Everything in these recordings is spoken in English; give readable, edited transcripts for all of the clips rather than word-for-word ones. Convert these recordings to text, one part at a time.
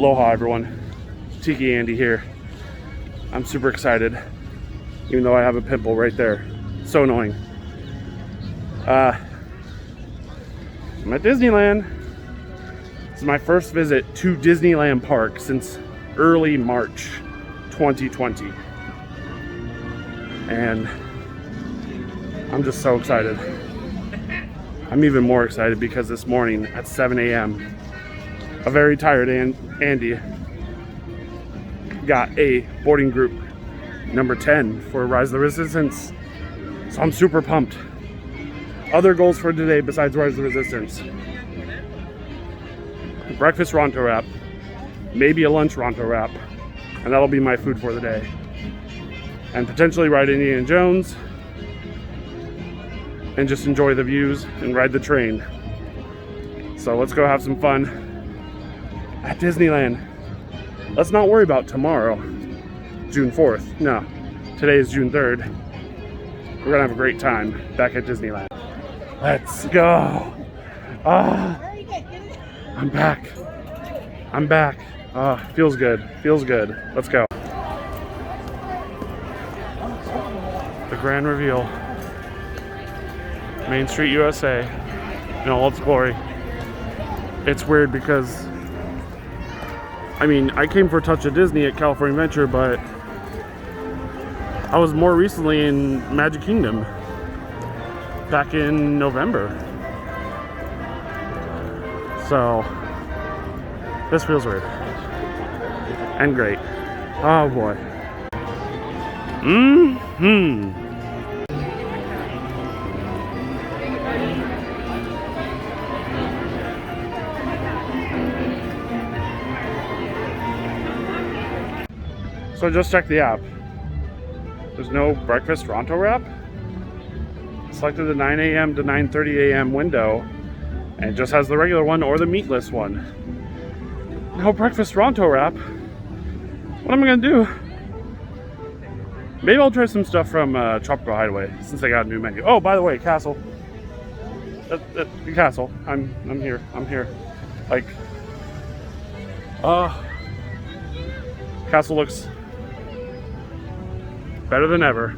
Aloha everyone, Tiki Andi here. I'm super excited, even though I have a pimple right there. So annoying. I'm at Disneyland. This is my first visit to Disneyland Park since early March 2020. And I'm just so excited. I'm even more excited because this morning at 7 a.m. a very tired Andy got a boarding group number 10 for Rise of the Resistance. So I'm super pumped. Other goals for today besides Rise of the Resistance: breakfast Ronto wrap, maybe a lunch Ronto wrap, and that'll be my food for the day. And potentially ride Indiana Jones and just enjoy the views and ride the train. So let's go have some fun at Disneyland. Let's not worry about tomorrow, June 4th. No, today is June 3rd. We're gonna have a great time back at Disneyland. Let's go. I'm back. I'm back. Feels good. Feels good. Let's go. The grand reveal. Main Street, USA, in all its glory. It's weird because, I mean, I came for a touch of Disney at California Adventure, but I was more recently in Magic Kingdom back in November. So this feels weird and great. Oh boy. So just check the app. There's no breakfast Ronto wrap. Selected the 9 a.m. to 9:30 a.m. window, and it just has the regular one or the meatless one. No breakfast Ronto wrap. What am I gonna do? Maybe I'll try some stuff from Tropical Hideaway since they got a new menu. Oh, by the way, castle. The castle. I'm here. I'm here. Like, castle looks better than ever.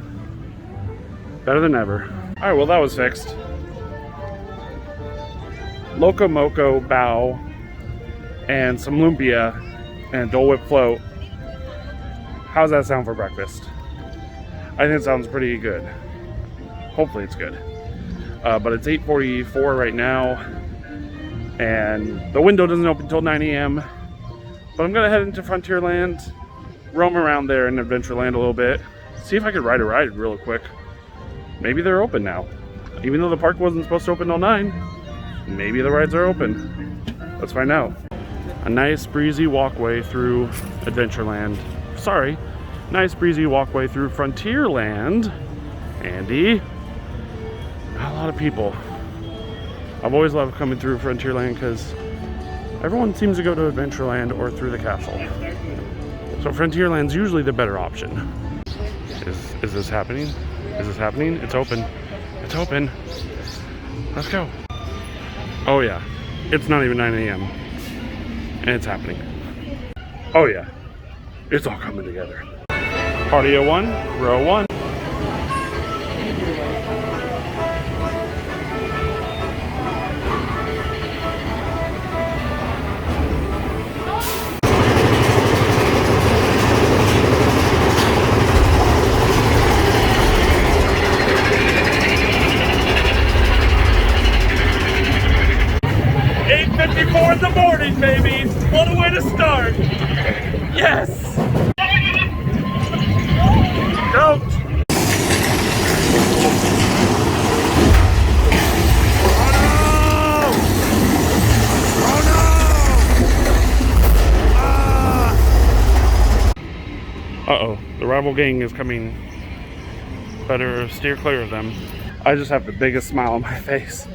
Better than ever. All right, well that was fixed. Loco Moco Bao and some lumpia and Dole Whip float. How's that sound for breakfast? I think it sounds pretty good. Hopefully it's good. But it's 8:44 right now, and the window doesn't open until 9 a.m. But I'm gonna head into Frontierland, roam around there in Adventureland a little bit, see if I could ride a ride real quick. Maybe they're open now. Even though the park wasn't supposed to open till 9, maybe the rides are open. Let's find out. A nice breezy walkway through Adventureland. Sorry, nice breezy walkway through Frontierland. Andy, not a lot of people. I've always loved coming through Frontierland because everyone seems to go to Adventureland or through the castle. So Frontierland's usually the better option. Is this happening? Is this happening? It's open. It's open. Let's go. Oh yeah. It's not even 9 a.m. and it's happening. Oh yeah. It's all coming together. Party of 1, row 1. In the morning, baby. What a way to start. Yes. Don't. Oh no. Uh-oh. The rival gang is coming. Better steer clear of them. I just have the biggest smile on my face.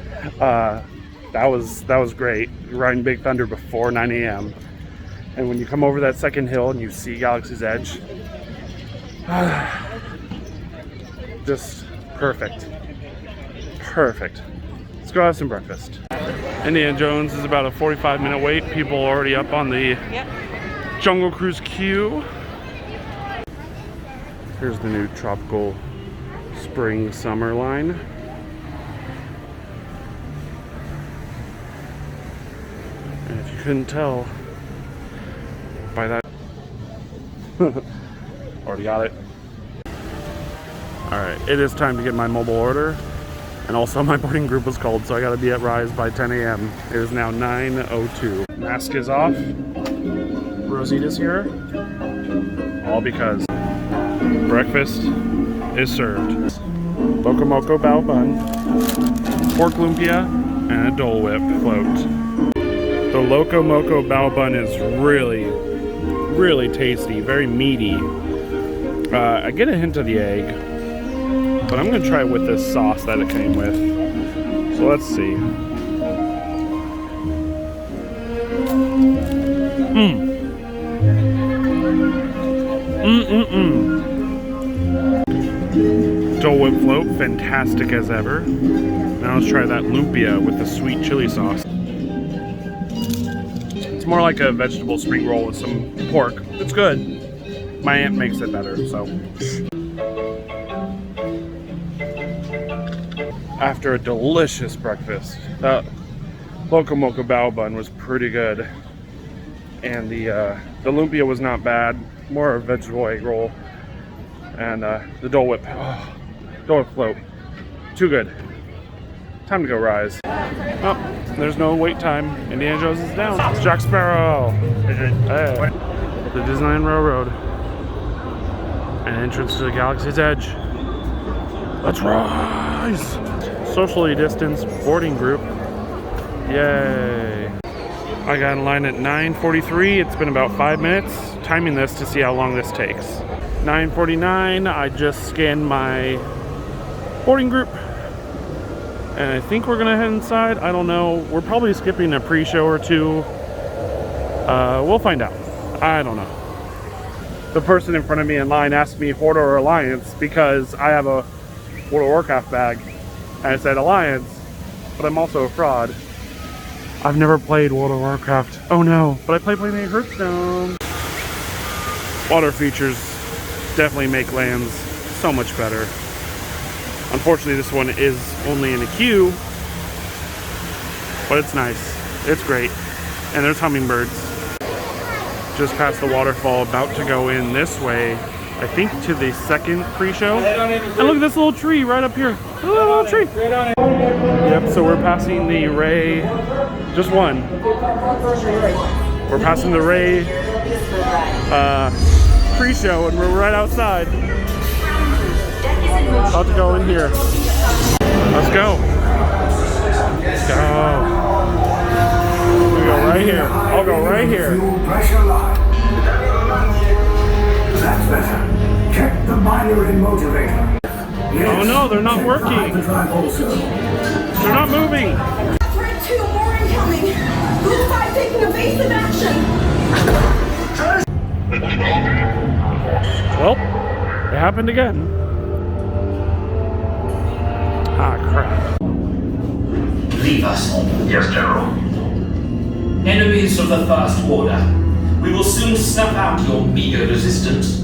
That was great. You're riding Big Thunder before 9 a.m. And when you come over that second hill and you see Galaxy's Edge, just perfect. Perfect. Let's go have some breakfast. Indiana Jones is about a 45-minute wait. People are already up on the Jungle Cruise queue. Here's the new tropical spring summer line. And if you couldn't tell by that, already got it. Alright, it is time to get my mobile order. And also my boarding group was called, so I gotta be at Rise by 10 a.m. It is now 9:02. Mask is off. Rosita's here. All because breakfast is served. Loco Moco Bao Bun, pork lumpia, and a Dole Whip float. The Loco Moco Bao Bun is really tasty, very meaty. I get a hint of the egg, but I'm gonna try it with this sauce that it came with. So let's see. Dole Whip float, fantastic as ever. Now let's try that lumpia with the sweet chili sauce. It's more like a vegetable spring roll with some pork. It's good. My aunt makes it better, so. After a delicious breakfast, that Loco Moco Bao Bun was pretty good. And the lumpia was not bad. More a vegetable egg roll. And the Dole Whip. Oh, Dole Whip float. Too good. Time to go Rise. Oh, there's no wait time. Indiana Jones is down. Jack Sparrow. Hey. The Disneyland Railroad. An entrance to the Galaxy's Edge. Let's rise! Socially distanced boarding group. Yay. I got in line at 9:43. It's been about 5 minutes. Timing this to see how long this takes. 9:49, I just scanned my boarding group. And I think we're gonna head inside. I don't know. We're probably skipping a pre-show or two. We'll find out. I don't know. The person in front of me in line asked me Horde or Alliance because I have a World of Warcraft bag. And I said Alliance, but I'm also a fraud. I've never played World of Warcraft. Oh no, but I play Playmate Hearthstone. Water features definitely make lands so much better. Unfortunately, this one is only in a queue, but it's nice. It's great. And there's hummingbirds. Just past the waterfall, about to go in this way, I think to the second pre-show. And look at this little tree right up here. Look at that little tree. Yep, so we're passing the Ray, just one. We're passing the Ray pre-show and we're right outside. About to go in here. Let's go. Let's go. We go right here. I'll go right here. That's better. Check the binary motivator. Yes. Oh no, they're not working. They're not moving. Threat 2, more incoming. Group 5 taking evasive action. Well, it happened again. Ah, crap. Leave us. Yes, General. Enemies of the First Order. We will soon snuff out your meager resistance.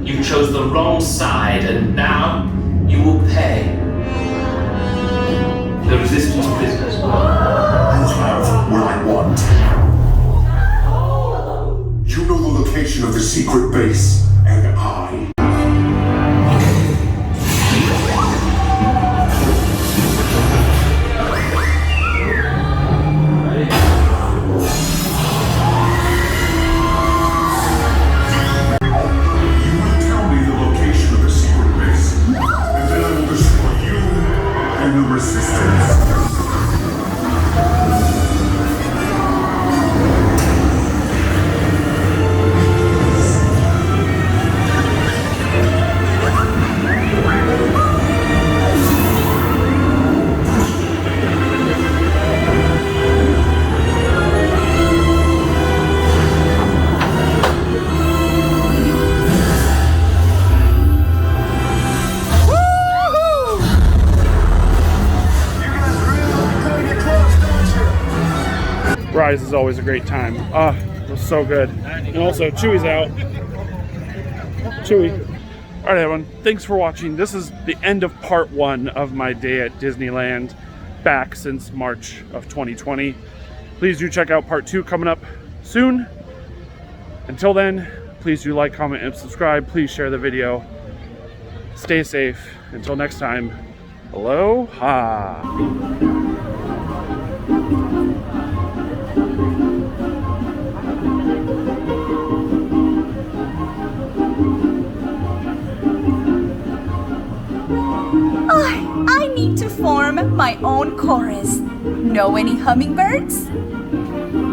You chose the wrong side, and now you will pay. The resistance prisoners. You have what I want. You know the location of the secret base, and I. Rise is always a great time. We're So good. And also, Chewy's out. Chewy. All right, everyone. Thanks for watching. This is the end of part 1 of my day at Disneyland, back since March of 2020. Please do check out part 2 coming up soon. Until then, please do like, comment, and subscribe. Please share the video. Stay safe. Until next time, aloha. I need to form my own chorus. Know any hummingbirds?